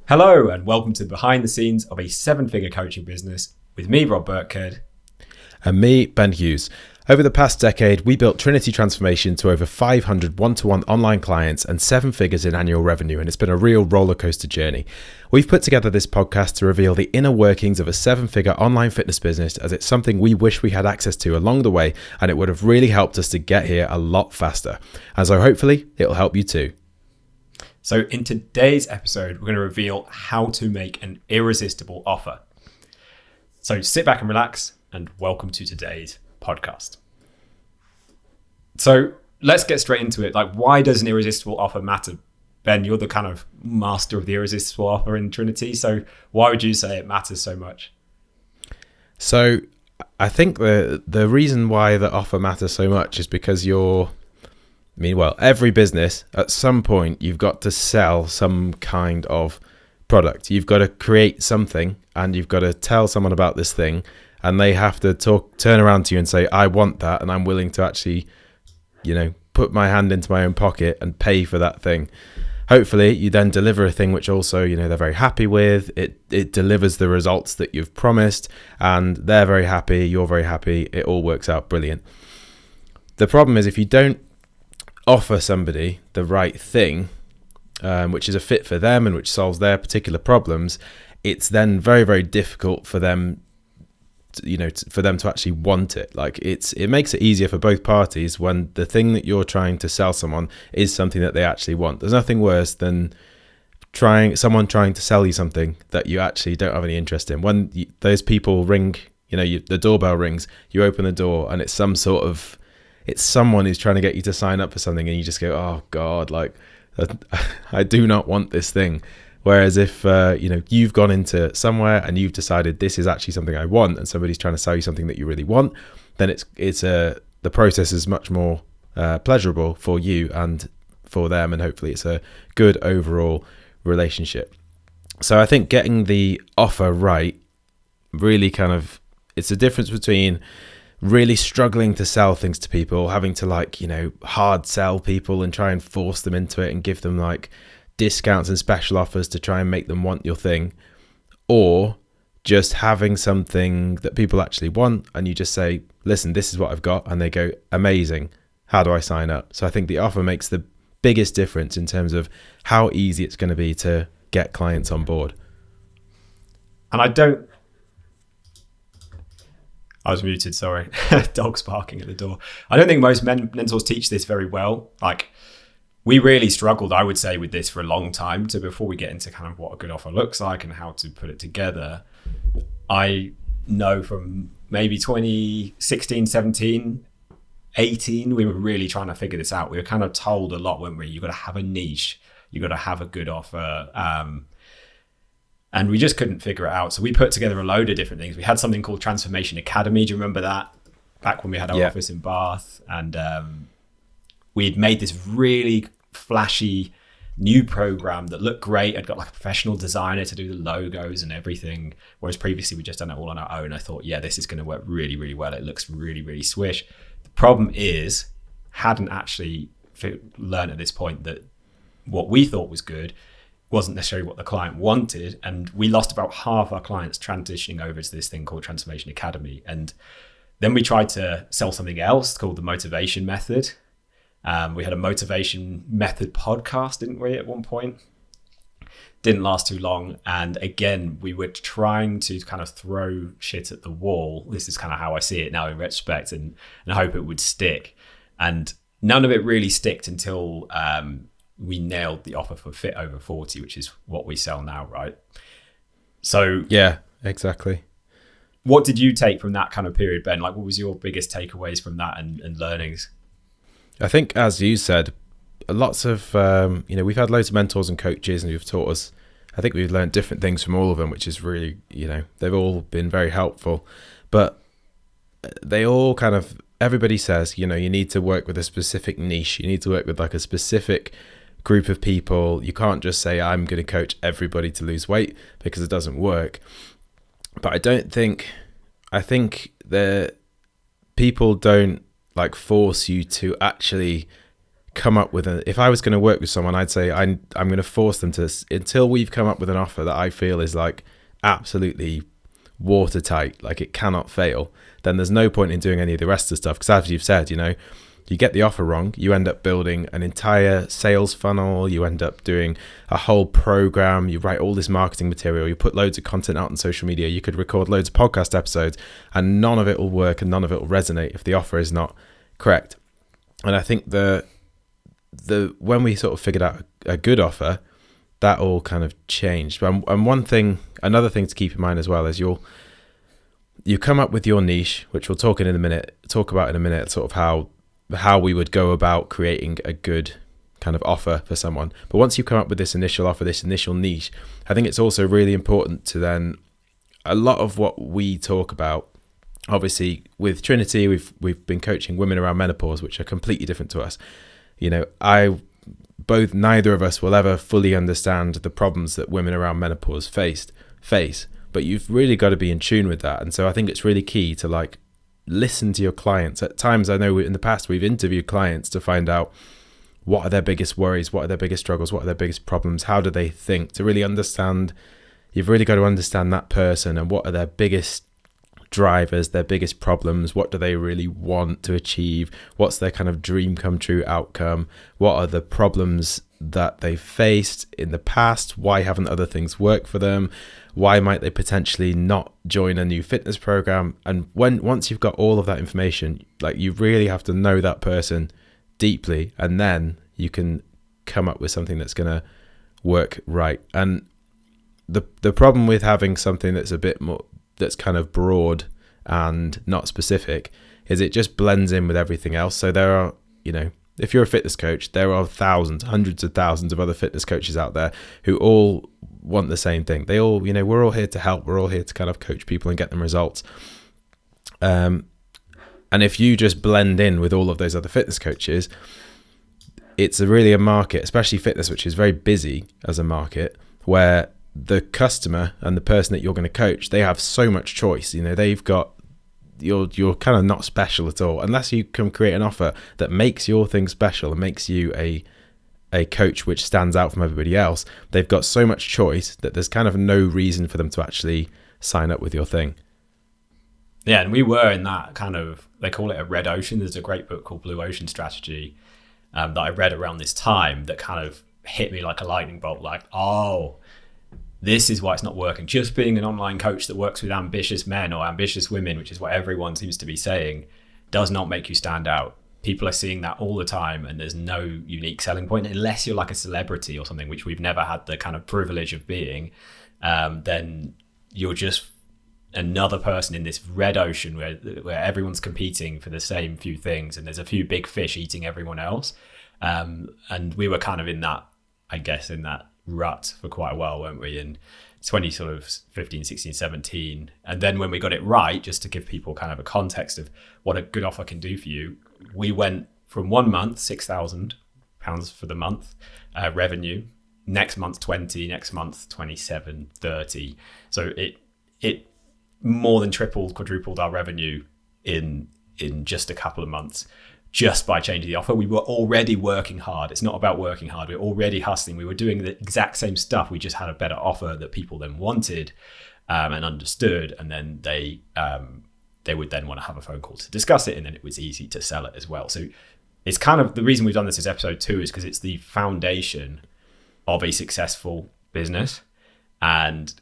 Hello and welcome to behind the scenes of a seven-figure coaching business with me, Rob Burkhead. And me, Ben Hughes. Over the past decade, we built Trinity Transformation to over 500 one-to-one online clients and 7 figures in annual revenue, and it's been a real roller coaster journey. We've put together this podcast to reveal the inner workings of a 7-figure online fitness business, as it's something we wish we had access to along the way, and it would have really helped us to get here a lot faster. And so hopefully it'll help you too. So in today's episode, we're going to reveal how to make an irresistible offer. So sit back and relax and welcome to today's podcast. So let's get straight into it. Why does an irresistible offer matter? Ben, you're the kind of master of the irresistible offer in Trinity. So why would you say it matters so much? So I think the reason why the offer matters so much is because every business, at some point, you've got to sell some kind of product. You've got to create something and you've got to tell someone about this thing, and they have to turn around to you and say, I want that, and I'm willing to actually, put my hand into my own pocket and pay for that thing. Hopefully, you then deliver a thing which also, they're very happy with. It delivers the results that you've promised, and they're very happy, you're very happy. It all works out brilliant. The problem is if you don't offer somebody the right thing, which is a fit for them and which solves their particular problems, it's then very, very difficult for them to actually want it. It makes it easier for both parties when the thing that you're trying to sell someone is something that they actually want. There's nothing worse than someone trying to sell you something that you actually don't have any interest in. When those people ring, the doorbell rings, you open the door and it's someone who's trying to get you to sign up for something, and you just go, oh God, I do not want this thing. Whereas if, you've gone into somewhere and you've decided this is actually something I want, and somebody's trying to sell you something that you really want, then the process is much more pleasurable for you and for them. And hopefully it's a good overall relationship. So I think getting the offer right really it's the difference between really struggling to sell things to people, having to hard sell people and try and force them into it and give them discounts and special offers to try and make them want your thing, or just having something that people actually want and you just say, listen, this is what I've got, and they go, amazing, how do I sign up? So I think the offer makes the biggest difference in terms of how easy it's going to be to get clients on board. And I was muted, sorry. Dog's barking at the door. I don't think most mentors teach this very well. We really struggled, I would say, with this for a long time. So before we get into kind of what a good offer looks like and how to put it together, I know from maybe 2016, 17, 18, we were really trying to figure this out. We were kind of told a lot, weren't we? You've got to have a niche. You've got to have a good offer. And we just couldn't figure it out. So we put together a load of different things. We had something called Transformation Academy. Do you remember that? Back when we had our office in Bath. And we'd made this really flashy new program that looked great. I'd got a professional designer to do the logos and everything. Whereas previously we'd just done it all on our own. I thought, this is going to work really, really well. It looks really, really swish. The problem is, hadn't actually learned at this point that what we thought was good wasn't necessarily what the client wanted, and we lost about half our clients transitioning over to this thing called Transformation Academy. And then we tried to sell something else called the motivation method. We had a motivation method podcast, didn't we, at one point? Didn't last too long. And again, we were trying to kind of throw shit at the wall. This is kind of how I see it now in retrospect, and I hope it would stick. And none of it really sticked until we nailed the offer for Fit Over 40, which is what we sell now, right? So yeah, exactly. What did you take from that kind of period, Ben? What was your biggest takeaways from that and learnings? I think, as you said, lots of, we've had loads of mentors and coaches, and who've taught us, I think we've learned different things from all of them, which is really, they've all been very helpful. But they all everybody says, you need to work with a specific niche. You need to work with a specific group of people. You can't just say, I'm going to coach everybody to lose weight, because it doesn't work. But I think that people don't force you to actually come up with if I was going to work with someone, I'd say I'm going to force them to, until we've come up with an offer that I feel is like absolutely watertight, like it cannot fail, then there's no point in doing any of the rest of the stuff. Because as you've said, you get the offer wrong, you end up building an entire sales funnel, you end up doing a whole program, you write all this marketing material, you put loads of content out on social media, you could record loads of podcast episodes, and none of it will work and none of it will resonate if the offer is not correct. And I think the when we sort of figured out a good offer, that all kind of changed. And another thing to keep in mind as well is you come up with your niche, which we'll talk about in a minute, sort of how we would go about creating a good kind of offer for someone. But once you come up with this initial offer, this initial niche, I think it's also really important to then, a lot of what we talk about, obviously with Trinity, we've been coaching women around menopause, which are completely different to us. Neither of us will ever fully understand the problems that women around menopause face, but you've really got to be in tune with that. And so I think it's really key to like listen to your clients. At times, I know in the past we've interviewed clients to find out what are their biggest worries, what are their biggest struggles, what are their biggest problems, how do they think, to really understand. You've really got to understand that person and what are their biggest drivers, their biggest problems, what do they really want to achieve, what's their kind of dream come true outcome, what are the problems that they've faced in the past, why haven't other things worked for them, why might they potentially not join a new fitness program. And once you've got all of that information, like, you really have to know that person deeply, and then you can come up with something that's going to work right. And the problem with having something that's a bit more, that's kind of broad and not specific, is it just blends in with everything else. So there are, if you're a fitness coach, there are thousands, hundreds of thousands of other fitness coaches out there who all want the same thing. They all, we're all here to help. We're all here to kind of coach people and get them results. And if you just blend in with all of those other fitness coaches, it's really a market, especially fitness, which is very busy as a market, where the customer and the person that you're going to coach, they have so much choice. They've got, you're kind of not special at all unless you can create an offer that makes your thing special and makes you a coach which stands out from everybody else. They've got so much choice that there's kind of no reason for them to actually sign up with your thing. Yeah, and we were in that kind of, they call it a red ocean. There's a great book called Blue Ocean Strategy that I read around this time that kind of hit me like a lightning bolt, like, oh, this is why it's not working. Just being an online coach that works with ambitious men or ambitious women, which is what everyone seems to be saying, does not make you stand out. People are seeing that all the time, and there's no unique selling point unless you're like a celebrity or something, which we've never had the kind of privilege of being. Then you're just another person in this red ocean where everyone's competing for the same few things, and there's a few big fish eating everyone else. And we were kind of in that, I guess, in that rut for quite a while, weren't we, in 2015, 16, 17. And then when we got it right, just to give people kind of a context of what a good offer can do for you, we went from 1 month, £6,000 for the month revenue, next month 20, next month 27, 30. So it more than tripled, quadrupled our revenue in just a couple of months, just by changing the offer. We were already working hard. It's not about working hard. We're already hustling. We were doing the exact same stuff. We just had a better offer that people then wanted and understood. And then they would then want to have a phone call to discuss it. And then it was easy to sell it as well. So it's kind of the reason we've done this as episode 2 is because it's the foundation of a successful business. And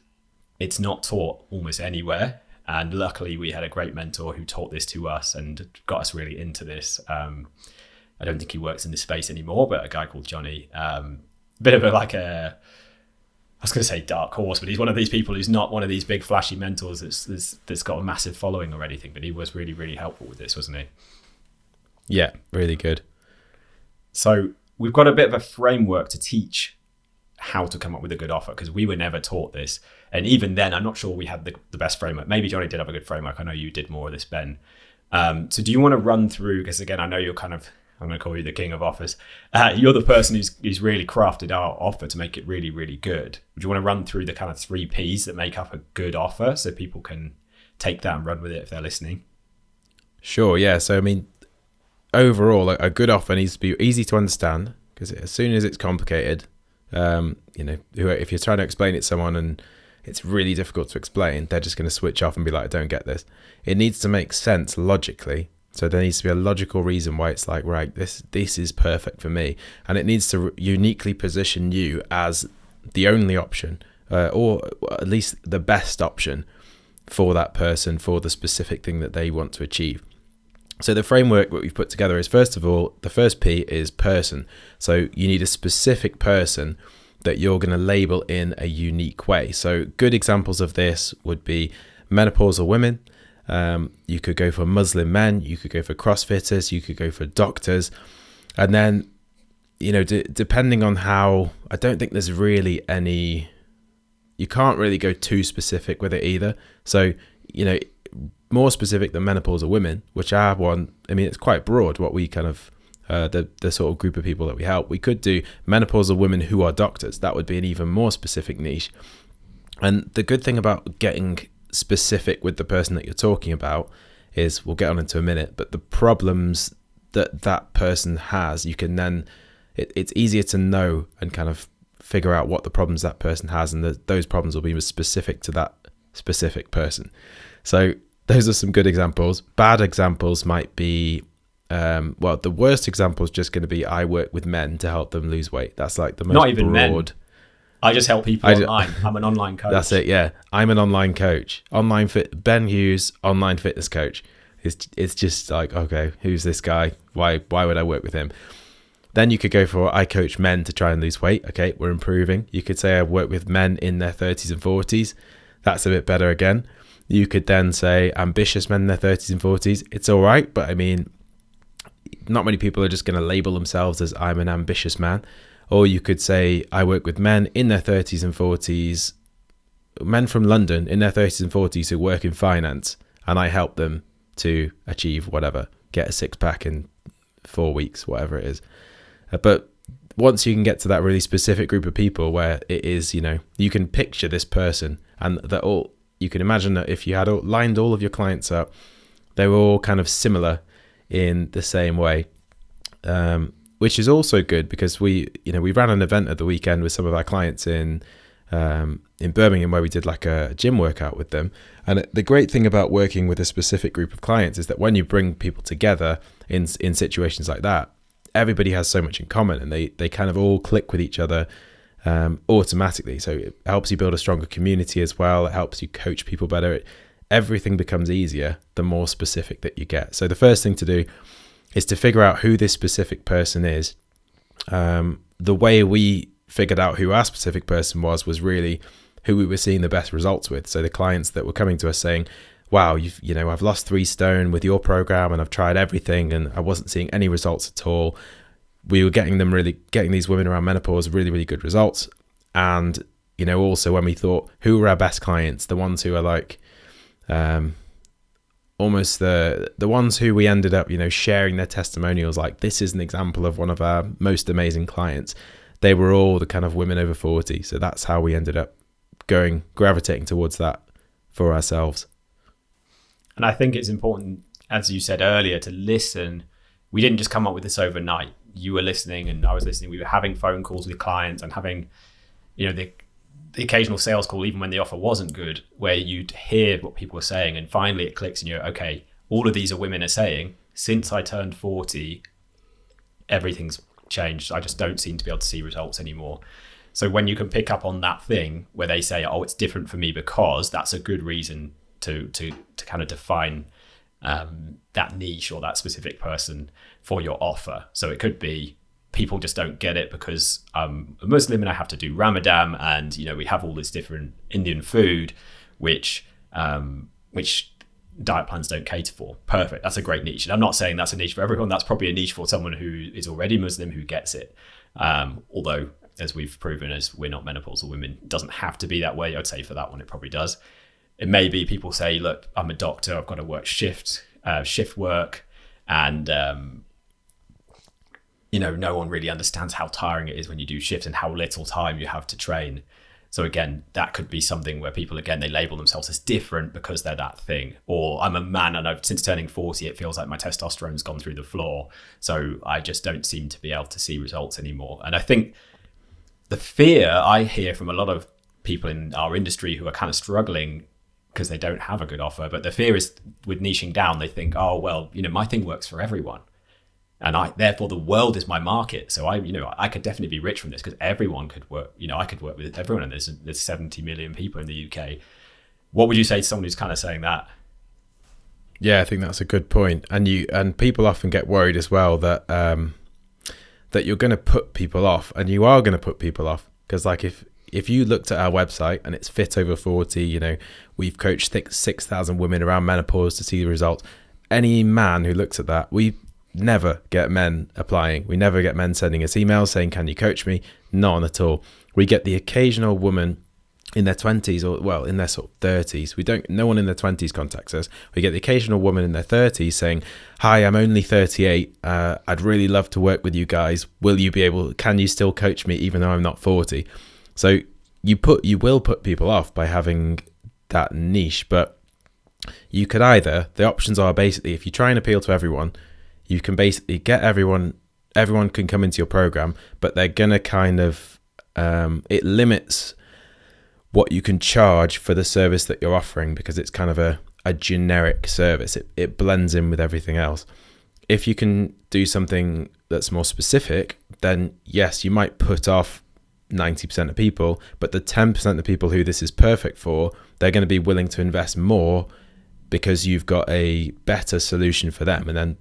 it's not taught almost anywhere. And luckily, we had a great mentor who taught this to us and got us really into this. I don't think he works in this space anymore, but a guy called Johnny, bit of I was going to say dark horse, but he's one of these people who's not one of these big flashy mentors that's got a massive following or anything. But he was really, really helpful with this, wasn't he? Yeah, really good. So we've got a bit of a framework to teach how to come up with a good offer, because we were never taught this. And even then, I'm not sure we had the best framework. Maybe Johnny did have a good framework. I know you did more of this, Ben. So do you want to run through, because again, I know you're kind of, I'm going to call you the king of offers. You're the person who's really crafted our offer to make it really, really good. Would you want to run through the kind of 3 Ps that make up a good offer so people can take that and run with it if they're listening? Sure, yeah. So, I mean, overall, a good offer needs to be easy to understand, because as soon as it's complicated, if you're trying to explain it to someone and it's really difficult to explain, they're just going to switch off and be like, I don't get this. It needs to make sense logically. So there needs to be a logical reason why it's like, right, this is perfect for me. And it needs to uniquely position you as the only option, or at least the best option for that person, for the specific thing that they want to achieve. So the framework that we've put together is, first of all, the first P is person. So you need a specific person that you're going to label in a unique way. So good examples of this would be menopausal women. You could go for Muslim men. You could go for CrossFitters. You could go for doctors. And then, depending on how, I don't think there's really any, you can't really go too specific with it either. So, more specific than menopausal women, which I have one. I mean, it's quite broad what we kind of, the sort of group of people that we help. We could do menopausal women who are doctors. That would be an even more specific niche. And the good thing about getting specific with the person that you're talking about is, we'll get on into a minute, but the problems that person has, you can then, it's easier to know and kind of figure out what the problems that person has, and those problems will be specific to that specific person. So those are some good examples. Bad examples might be, the worst example is just going to be, I work with men to help them lose weight. That's like the most not even broad. Men. I just help people online. I'm an online coach. That's it. Yeah, I'm an online coach. Ben Hughes, online fitness coach. It's just like, okay, who's this guy? Why would I work with him? Then you could go for, I coach men to try and lose weight. Okay, we're improving. You could say I work with men in their 30s and 40s. That's a bit better again. You could then say ambitious men in their 30s and 40s. It's all right, but I mean, not many people are just going to label themselves as, I'm an ambitious man. Or you could say, I work with men in their 30s and 40s, men from London in their 30s and 40s who work in finance, and I help them to achieve whatever, get a six-pack in 4 weeks, whatever it is. But once you can get to that really specific group of people where it is, you can picture this person, and you can imagine that if you had lined all of your clients up, they were all kind of similar in the same way. Which is also good, because we ran an event at the weekend with some of our clients in Birmingham, where we did like a gym workout with them. And the great thing about working with a specific group of clients is that when you bring people together in situations like that, everybody has so much in common, and they kind of all click with each other automatically. So it helps you build a stronger community as well. It helps you coach people better. Everything becomes easier the more specific that you get. So the first thing to do is to figure out who this specific person is. The way we figured out who our specific person was really who we were seeing the best results with. So the clients that were coming to us saying, wow, I've lost 3 stone with your program, and I've tried everything and I wasn't seeing any results at all. We were getting these women around menopause really, really good results. And, also when we thought, who were our best clients, the ones who are like, almost the ones who we ended up, sharing their testimonials, like, this is an example of one of our most amazing clients. They were all the kind of women over 40. So that's how we ended up gravitating towards that for ourselves. And I think it's important, as you said earlier, to listen. We didn't just come up with this overnight. You were listening and I was listening. We were having phone calls with clients and having, the occasional sales call, even when the offer wasn't good, where you'd hear what people were saying, and finally it clicks and you're, okay, all of these are women are saying, since I turned 40, everything's changed. I just don't seem to be able to see results anymore. So when you can pick up on that thing where they say, oh, it's different for me, because that's a good reason to kind of define that niche or that specific person for your offer. So it could be, people just don't get it because I'm a Muslim and I have to do Ramadan, and we have all this different Indian food, which diet plans don't cater for. Perfect, that's a great niche. And I'm not saying that's a niche for everyone. That's probably a niche for someone who is already Muslim who gets it. Although, as we've proven, as we're not menopausal women, it doesn't have to be that way. I'd say for that one, it probably does. It may be people say, look, I'm a doctor, I've got to work shift work, and no one really understands how tiring it is when you do shifts and how little time you have to train. So again, that could be something where people, again, they label themselves as different because they're that thing. Or I'm a man and since turning 40, it feels like my testosterone's gone through the floor. So I just don't seem to be able to see results anymore. And I think the fear I hear from a lot of people in our industry who are kind of struggling because they don't have a good offer, but the fear is with niching down, they think, oh, well, my thing works for everyone. And therefore the world is my market. So I could definitely be rich from this because everyone could work. I could work with everyone. And there's 70 million people in the UK. What would you say to someone who's kind of saying that? Yeah, I think that's a good point. And people often get worried as well that that you're going to put people off, and you are going to put people off because like if you looked at our website and it's fit over 40, we've coached 6,000 women around menopause to see the results. Any man who looks at that, we never get men applying. We never get men sending us emails saying, can you coach me? None at all. We get the occasional woman in their 20s or in their sort of 30s. No one in their 20s contacts us. We get the occasional woman in their 30s saying, hi, I'm only 38. I'd really love to work with you guys. Can you still coach me even though I'm not 40? So you will put people off by having that niche, but you could the options are basically, if you try and appeal to everyone, you can basically get everyone can come into your program, but they're going to kind of, it limits what you can charge for the service that you're offering because it's kind of a generic service. It blends in with everything else. If you can do something that's more specific, then yes, you might put off 90% of people, but the 10% of people who this is perfect for, they're going to be willing to invest more because you've got a better solution for them. And then,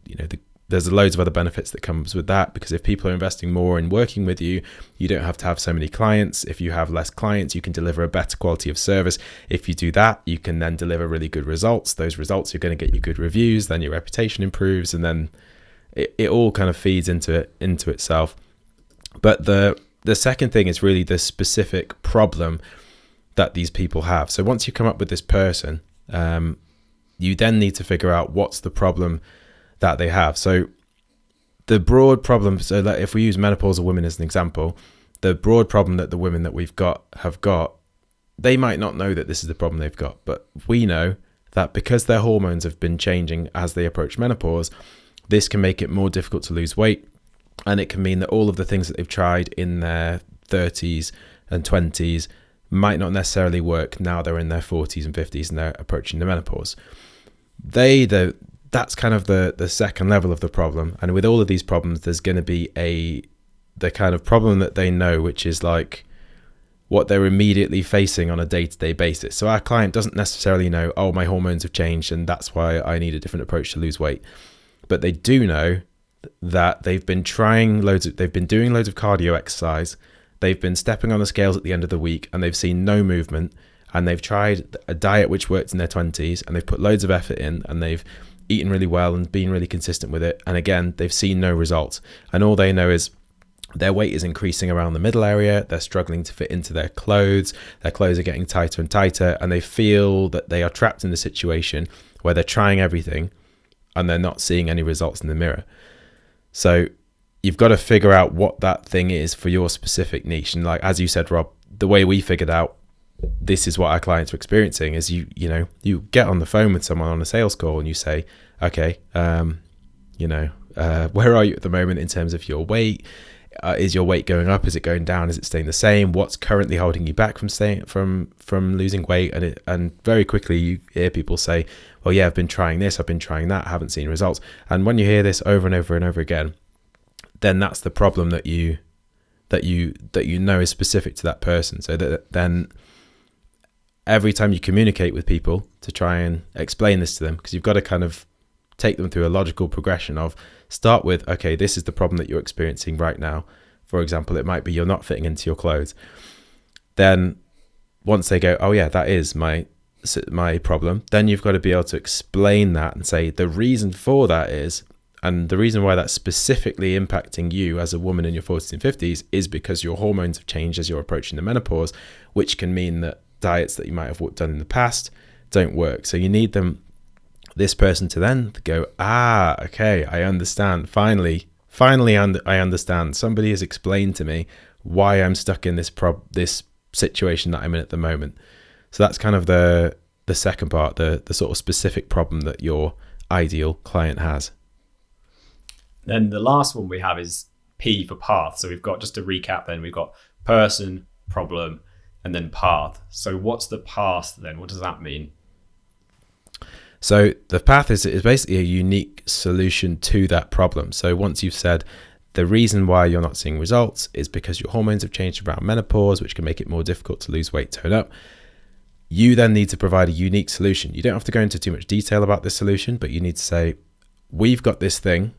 there's loads of other benefits that comes with that, because if people are investing more in working with you, you don't have to have so many clients. If you have less clients, you can deliver a better quality of service. If you do that, you can then deliver really good results. Those results are going to get you good reviews, then your reputation improves, and then it all kind of feeds into itself. But the second thing is really the specific problem that these people have. So once you come up with this person, you then need to figure out what's the problem that they have. So the broad problem, so that if we use menopausal women as an example, the broad problem that the women that have got, they might not know that this is the problem they've got, but we know that because their hormones have been changing as they approach menopause, this can make it more difficult to lose weight. And it can mean that all of the things that they've tried in their 30s and 20s might not necessarily work now they're in their 40s and 50s and they're approaching the menopause. That's kind of the second level of the problem. And with all of these problems, there's going to be the kind of problem that they know, which is like what they're immediately facing on a day-to-day basis. So our client doesn't necessarily know, oh, my hormones have changed and that's why I need a different approach to lose weight. But they do know that they've been doing loads of cardio exercise. They've been stepping on the scales at the end of the week and they've seen no movement, and they've tried a diet which worked in their 20s and they've put loads of effort in and they've eaten really well and been really consistent with it. And again, they've seen no results. And all they know is their weight is increasing around the middle area. They're struggling to fit into their clothes. Their clothes are getting tighter and tighter. And they feel that they are trapped in a situation where they're trying everything and they're not seeing any results in the mirror. So you've got to figure out what that thing is for your specific niche. And like, as you said, Rob, the way we figured out this is what our clients are experiencing is you get on the phone with someone on a sales call and you say, okay, where are you at the moment in terms of your weight? Is your weight going up? Is it going down? Is it staying the same? What's currently holding you back from losing weight? And very quickly you hear people say, well, yeah, I've been trying this, I've been trying that, I haven't seen results. And when you hear this over and over and over again, then that's the problem that you know is specific to that person. So that then every time you communicate with people to try and explain this to them, because you've got to kind of take them through a logical progression of start with, okay, this is the problem that you're experiencing right now. For example, it might be you're not fitting into your clothes. Then once they go, oh yeah, that is my problem, then you've got to be able to explain that and say the reason for that is, and the reason why that's specifically impacting you as a woman in your 40s and 50s is because your hormones have changed as you're approaching the menopause, which can mean that diets that you might have done in the past don't work. So you need this person to then go, okay, I understand. Finally, I understand. Somebody has explained to me why I'm stuck in this situation that I'm in at the moment. So that's kind of the second part, the sort of specific problem that your ideal client has. Then the last one we have is P for path. So we've got, just to recap then, we've got person, problem, and then path. So what's the path then? What does that mean? So the path is basically a unique solution to that problem. So once you've said the reason why you're not seeing results is because your hormones have changed around menopause, which can make it more difficult to lose weight, tone up, you then need to provide a unique solution. You don't have to go into too much detail about this solution, but you need to say, we've got this thing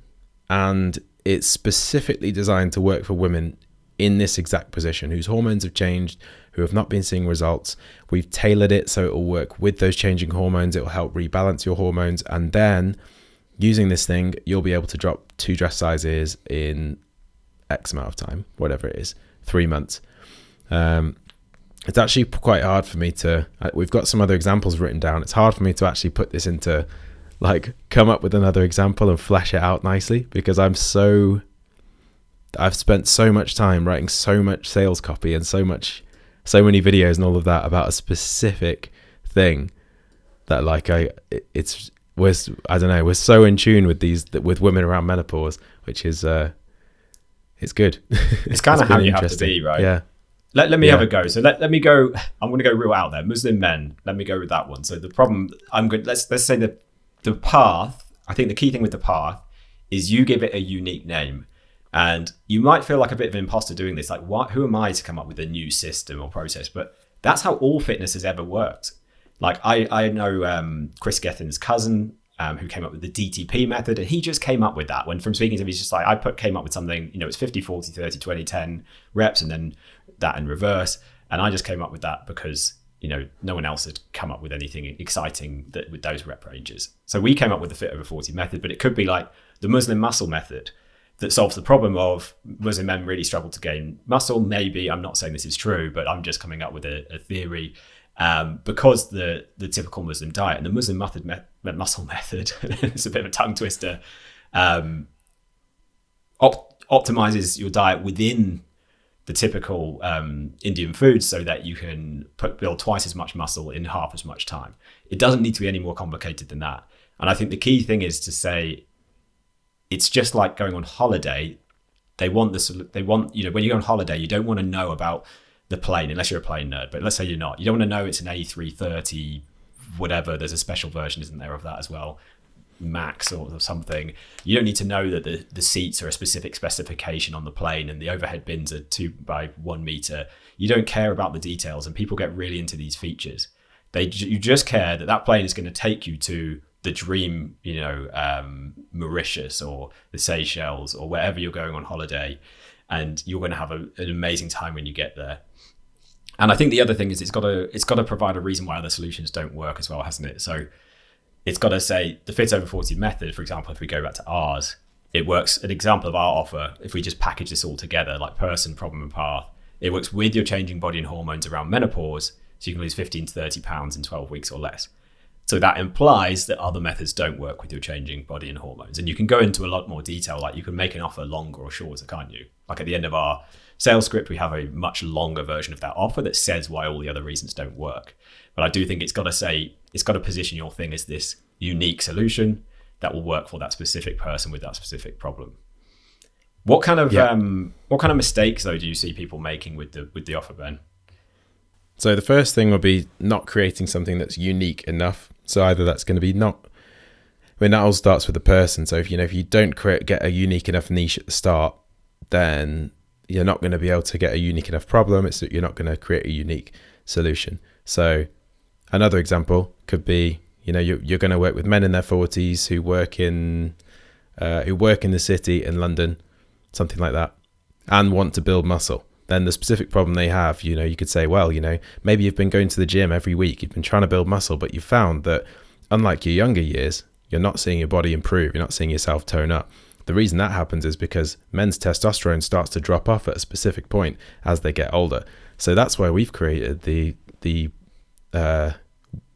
and it's specifically designed to work for women in this exact position whose hormones have changed, who have not been seeing results. We've tailored it so it will work with those changing hormones. It will help rebalance your hormones. And then using this thing, you'll be able to drop 2 dress sizes in X amount of time, whatever it is, 3 months. It's actually quite hard for me to, we've got some other examples written down. It's hard for me to actually put this into, like, come up with another example and flesh it out nicely, because I've spent so much time writing so much sales copy and so many videos and all of that about a specific thing that, like, we're so in tune with women around menopause, which is it's good. It's kind of how you have to be, right? Yeah. Let me have a go. So let me go. I'm going to go real out there. Muslim men. Let me go with that one. So the problem, let's say the path. I think the key thing with the path is you give it a unique name. And you might feel like a bit of an imposter doing this. Like, who am I to come up with a new system or process? But that's how all fitness has ever worked. Like, I know Chris Gethin's cousin who came up with the DTP method. And he just came up with that. When from speaking to him, he's just like, came up with something, it's 50, 40, 30, 20, 10 reps and then that in reverse. And I just came up with that because, no one else had come up with anything exciting with those rep ranges. So we came up with the fit over 40 method, but it could be like the Muslim muscle method that solves the problem of Muslim men really struggle to gain muscle. Maybe, I'm not saying this is true, but I'm just coming up with a theory because the typical Muslim diet and the Muslim muscle method, it's a bit of a tongue twister, optimizes your diet within the typical Indian foods so that you can build twice as much muscle in half as much time. It doesn't need to be any more complicated than that. And I think the key thing is to say, it's just like going on holiday. When you go on holiday, you don't want to know about the plane unless you're a plane nerd. But let's say you're not. You don't want to know it's an A330, whatever. There's a special version, isn't there, of that as well? Max or something. You don't need to know that the seats are a specific specification on the plane and the overhead bins are 2 by 1 meter. You don't care about the details, and people get really into these features. You just care that plane is going to take you to the dream, Mauritius or the Seychelles or wherever you're going on holiday, and you're going to have an amazing time when you get there. And I think the other thing is it's got to provide a reason why other solutions don't work as well, hasn't it? So it's got to say the fit over 40 method, for example, if we go back to ours, it works. An example of our offer, if we just package this all together, like person, problem, and path, it works with your changing body and hormones around menopause, so you can lose 15 to 30 pounds in 12 weeks or less. So that implies that other methods don't work with your changing body and hormones. And you can go into a lot more detail, like you can make an offer longer or shorter, can't you? Like at the end of our sales script, we have a much longer version of that offer that says why all the other reasons don't work. But I do think it's got to position your thing as this unique solution that will work for that specific person with that specific problem. What kind of mistakes though do you see people making with the offer, Ben? So the first thing would be not creating something that's unique enough. So either that's going to be that all starts with the person. So if you don't get a unique enough niche at the start, then you're not going to be able to get a unique enough problem. It's that you're not going to create a unique solution. So another example could be, you're going to work with men in their 40s who work in the city in London, something like that, and want to build muscle. Then the specific problem they have, you could say, well, maybe you've been going to the gym every week, you've been trying to build muscle, but you've found that unlike your younger years, you're not seeing your body improve, you're not seeing yourself tone up. The reason that happens is because men's testosterone starts to drop off at a specific point as they get older. So that's why we've created the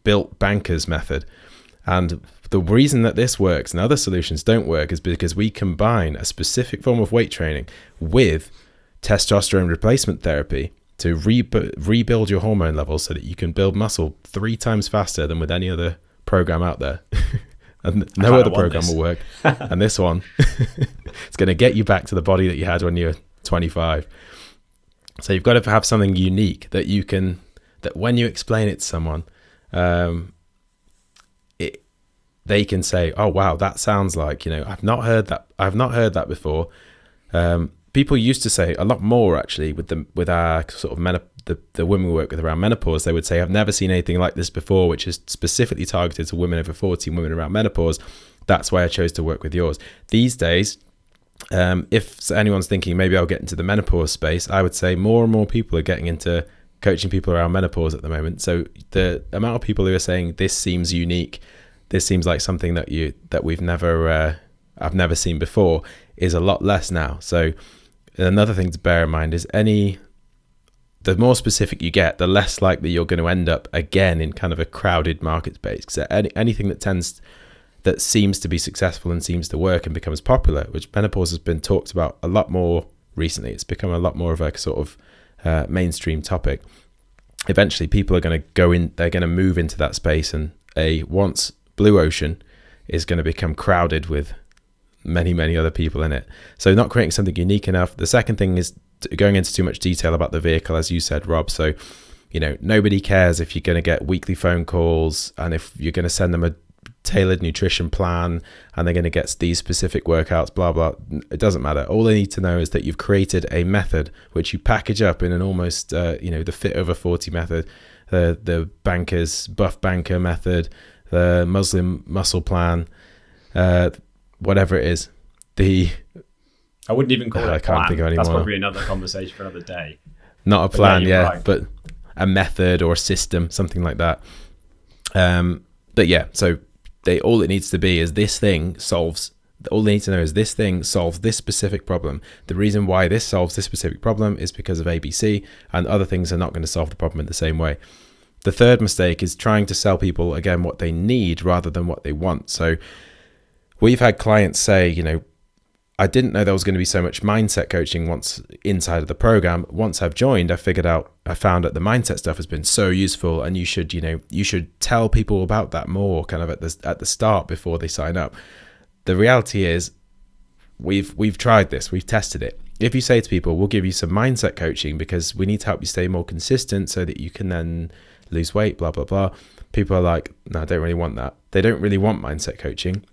built bankers method. And the reason that this works and other solutions don't work is because we combine a specific form of weight training with testosterone replacement therapy to rebuild your hormone levels so that you can build muscle 3 times faster than with any other program out there. And no other program will work. And this one, it's going to get you back to the body that you had when you were 25. So you've got to have something unique that you can, that when you explain it to someone, they can say, oh, wow, that sounds like, I've not heard that before. People used to say a lot more, actually, with our sort of the women we work with around menopause. They would say, I've never seen anything like this before, which is specifically targeted to women over 40 and women around menopause. That's why I chose to work with yours. These days, if anyone's thinking maybe I'll get into the menopause space, I would say more and more people are getting into coaching people around menopause at the moment. So the amount of people who are saying this seems unique, this seems like something that I've never seen before, is a lot less now. So another thing to bear in mind is the more specific you get, the less likely you're going to end up again in kind of a crowded market space. Because anything that seems to be successful and seems to work and becomes popular, which menopause has been talked about a lot more recently, it's become a lot more of a sort of mainstream topic. Eventually, people are going to they're going to move into that space, and a once blue ocean is going to become crowded with many, many other people in it. So not creating something unique enough. The second thing is going into too much detail about the vehicle, as you said, Rob. So, nobody cares if you're going to get weekly phone calls and if you're going to send them a tailored nutrition plan and they're going to get these specific workouts, blah, blah. It doesn't matter. All they need to know is that you've created a method which you package up in an almost, the fit over 40 method, the buff banker method, the Muslim muscle plan, whatever it is. I wouldn't even call it a plan. I can't think of any more. That's probably another conversation for another day. Not a plan, right. But a method or a system, something like that. But yeah, so all it needs to be is this thing solves. All they need to know is this thing solves this specific problem. The reason why this solves this specific problem is because of ABC, and other things are not going to solve the problem in the same way. The third mistake is trying to sell people, again, what they need rather than what they want. So we've had clients say, I didn't know there was going to be so much mindset coaching once inside of the program. Once I've joined, I found that the mindset stuff has been so useful, and you should tell people about that more kind of at the start before they sign up. The reality is we've tried this, we've tested it. If you say to people, we'll give you some mindset coaching because we need to help you stay more consistent so that you can then lose weight, blah, blah, blah. People are like, no, I don't really want that. They don't really want mindset coaching.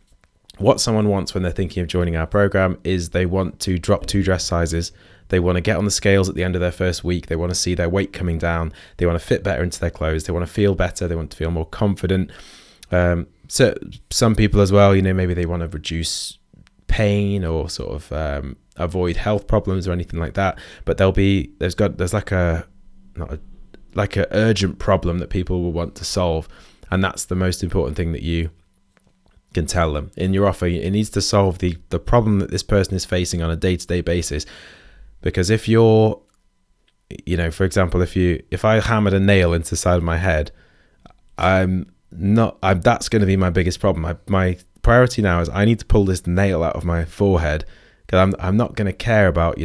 What someone wants when they're thinking of joining our program is they want to drop 2 dress sizes. They want to get on the scales at the end of their first week. They want to see their weight coming down. They want to fit better into their clothes. They want to feel better. They want to feel more confident. So some people as well, maybe they want to reduce pain or sort of avoid health problems or anything like that. But there's like a urgent problem that people will want to solve, and that's the most important thing that you can tell them in your offer. It needs to solve the problem that this person is facing on a day-to-day basis. Because if you're, for example, if I hammered a nail into the side of my head, that's going to be my biggest problem. My priority now is I need to pull this nail out of my forehead, because I'm not going to care about,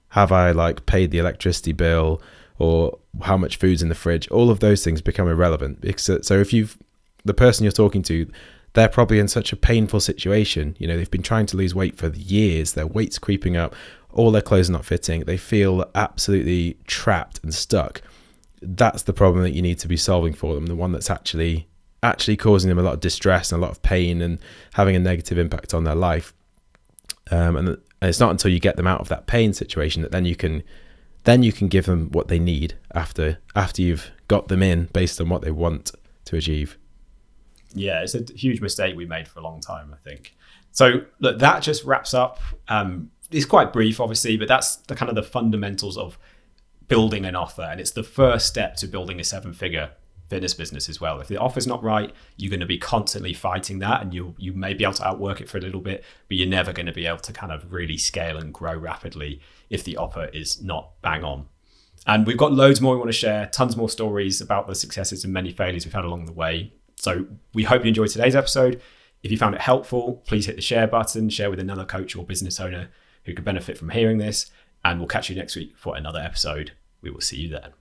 have I paid the electricity bill or how much food's in the fridge. All of those things become irrelevant. So if the person you're talking to, they're probably in such a painful situation. They've been trying to lose weight for years. Their weight's creeping up. All their clothes are not fitting. They feel absolutely trapped and stuck. That's the problem that you need to be solving for them. The one that's actually causing them a lot of distress and a lot of pain and having a negative impact on their life. And it's not until you get them out of that pain situation that then you can give them what they need after you've got them in based on what they want to achieve. Yeah, it's a huge mistake we made for a long time, I think. So look, that just wraps up. It's quite brief, obviously, but that's the kind of the fundamentals of building an offer. And it's the first step to building a 7-figure fitness business as well. If the offer's not right, you're going to be constantly fighting that, and you may be able to outwork it for a little bit, but you're never going to be able to kind of really scale and grow rapidly if the offer is not bang on. And we've got loads more we want to share, tons more stories about the successes and many failures we've had along the way. So we hope you enjoyed today's episode. If you found it helpful, please hit the share button, share with another coach or business owner who could benefit from hearing this, and we'll catch you next week for another episode. We will see you then.